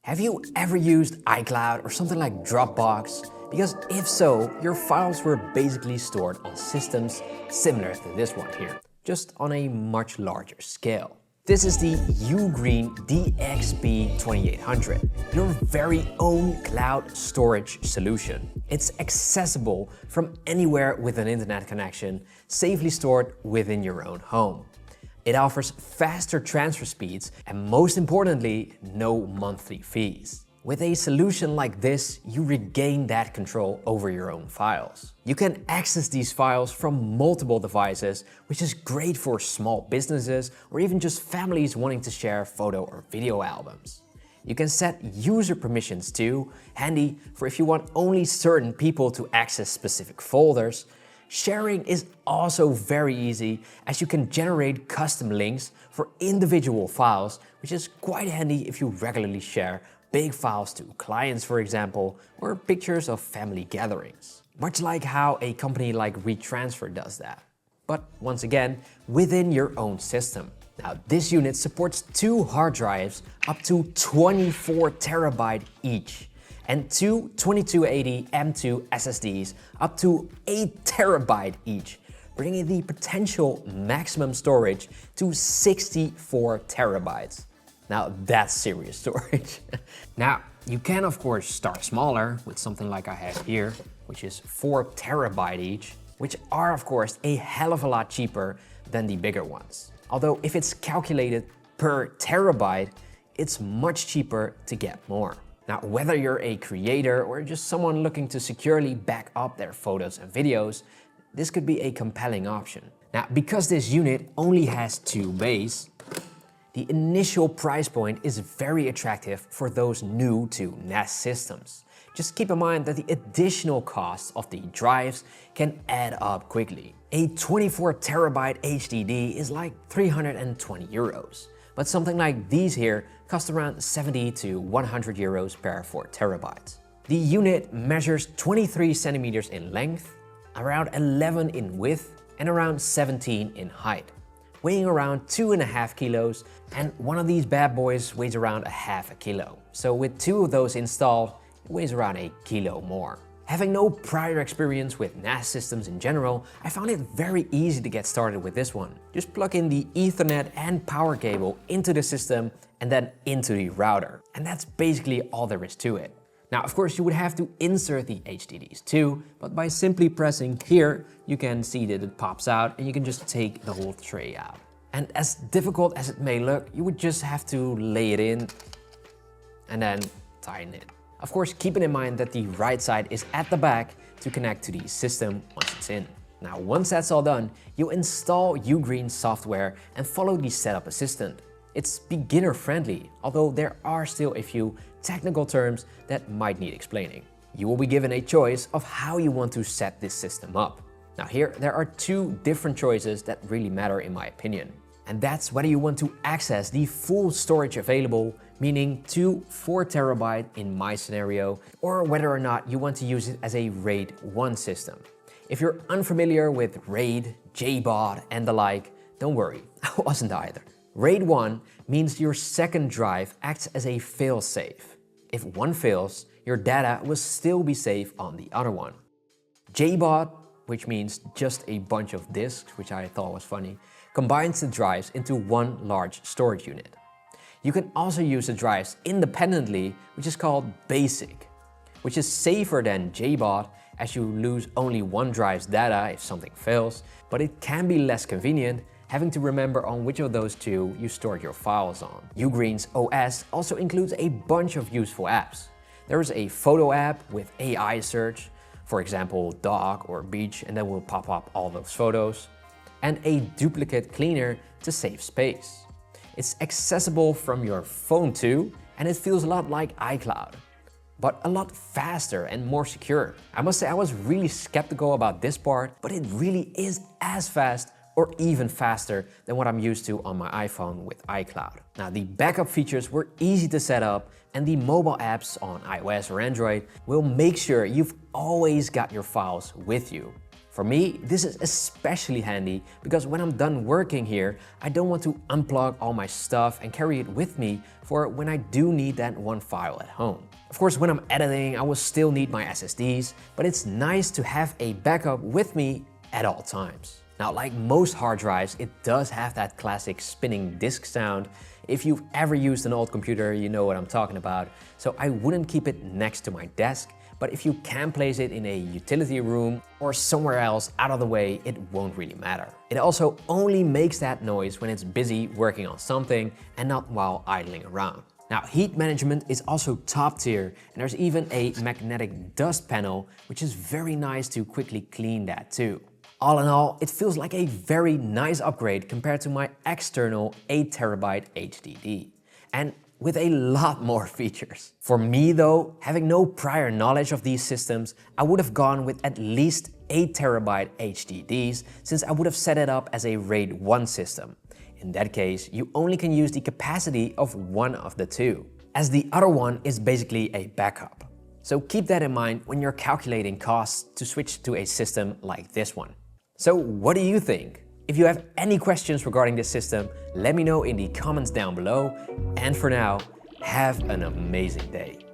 Have you ever used iCloud or something like Dropbox? Because if so, your files were basically stored on systems similar to this one here, just on a much larger scale. This is the UGREEN DXP2800, your very own cloud storage solution. It's accessible from anywhere with an internet connection, safely stored within your own home. It offers faster transfer speeds and, most importantly, no monthly fees. With a solution like this, you regain that control over your own files. You can access these files from multiple devices, which is great for small businesses or even just families wanting to share photo or video albums. You can set user permissions too, handy for if you want only certain people to access specific folders. Sharing is also very easy, as you can generate custom links for individual files, which is quite handy if you regularly share big files to clients, for example, or pictures of family gatherings. Much like how a company like WeTransfer does that. But once again, within your own system. Now, this unit supports 2 hard drives up to 24 terabyte each, and 2 2280 M2 SSDs up to 8 terabyte each, bringing the potential maximum storage to 64 terabytes. Now that's serious storage. Now, you can of course start smaller with something like I have here, which is 4 terabyte each, which are of course a hell of a lot cheaper than the bigger ones. Although if it's calculated per terabyte, it's much cheaper to get more. Now, whether you're a creator or just someone looking to securely back up their photos and videos, this could be a compelling option. Now, because this unit only has 2 bays, the initial price point is very attractive for those new to NAS systems. Just keep in mind that the additional costs of the drives can add up quickly. A 24 terabyte HDD is like 320 euros. But something like these here cost around 70 to 100 euros per 4 terabytes. The unit measures 23 centimeters in length, around 11 in width, and around 17 in height, weighing around 2.5 kilos, and one of these bad boys weighs around ½ kilo. So with 2 of those installed, it weighs around a kilo more. Having no prior experience with NAS systems in general, I found it very easy to get started with this one. Just plug in the Ethernet and power cable into the system and then into the router. And that's basically all there is to it. Now, of course, you would have to insert the HDDs too, but by simply pressing here, you can see that it pops out and you can just take the whole tray out. And as difficult as it may look, you would just have to lay it in and then tighten it. Of course, keeping in mind that the right side is at the back to connect to the system once it's in. Now, once that's all done, you install UGREEN software and follow the setup assistant. It's beginner friendly, although there are still a few technical terms that might need explaining. You will be given a choice of how you want to set this system up. Now here, there are 2 different choices that really matter in my opinion. And that's whether you want to access the full storage available, meaning 2 4 terabyte in my scenario, or whether or not you want to use it as a RAID 1 system. If you're unfamiliar with RAID, JBOD and the like, don't worry, I wasn't either. RAID 1 means your second drive acts as a fail-safe. If one fails, your data will still be safe on the other one. JBOD, which means just a bunch of disks, which I thought was funny, combines the drives into one large storage unit. You can also use the drives independently, which is called basic, which is safer than JBOD as you lose only one drive's data if something fails, but it can be less convenient having to remember on which of those 2 you stored your files on. UGREEN's OS also includes a bunch of useful apps. There is a photo app with AI search, for example dog or beach, and then will pop up all those photos, and a duplicate cleaner to save space. It's accessible from your phone too, and it feels a lot like iCloud, but a lot faster and more secure. I must say I was really skeptical about this part, but it really is as fast or even faster than what I'm used to on my iPhone with iCloud. Now, the backup features were easy to set up, and the mobile apps on iOS or Android will make sure you've always got your files with you. For me, this is especially handy because when I'm done working here, I don't want to unplug all my stuff and carry it with me for when I do need that one file at home. Of course, when I'm editing, I will still need my SSDs, but it's nice to have a backup with me at all times. Now, like most hard drives, it does have that classic spinning disk sound. If you've ever used an old computer, you know what I'm talking about. So I wouldn't keep it next to my desk, but if you can place it in a utility room or somewhere else out of the way, it won't really matter. It also only makes that noise when it's busy working on something and not while idling around. Now, heat management is also top tier, and there's even a magnetic dust panel, which is very nice to quickly clean that too. All in all, it feels like a very nice upgrade compared to my external 8TB HDD, and with a lot more features. For me though, having no prior knowledge of these systems, I would have gone with at least 8TB HDDs, since I would have set it up as a RAID 1 system. In that case, you only can use the capacity of one of the two, as the other one is basically a backup. So keep that in mind when you're calculating costs to switch to a system like this one. So what do you think? If you have any questions regarding this system, let me know in the comments down below. And for now, have an amazing day.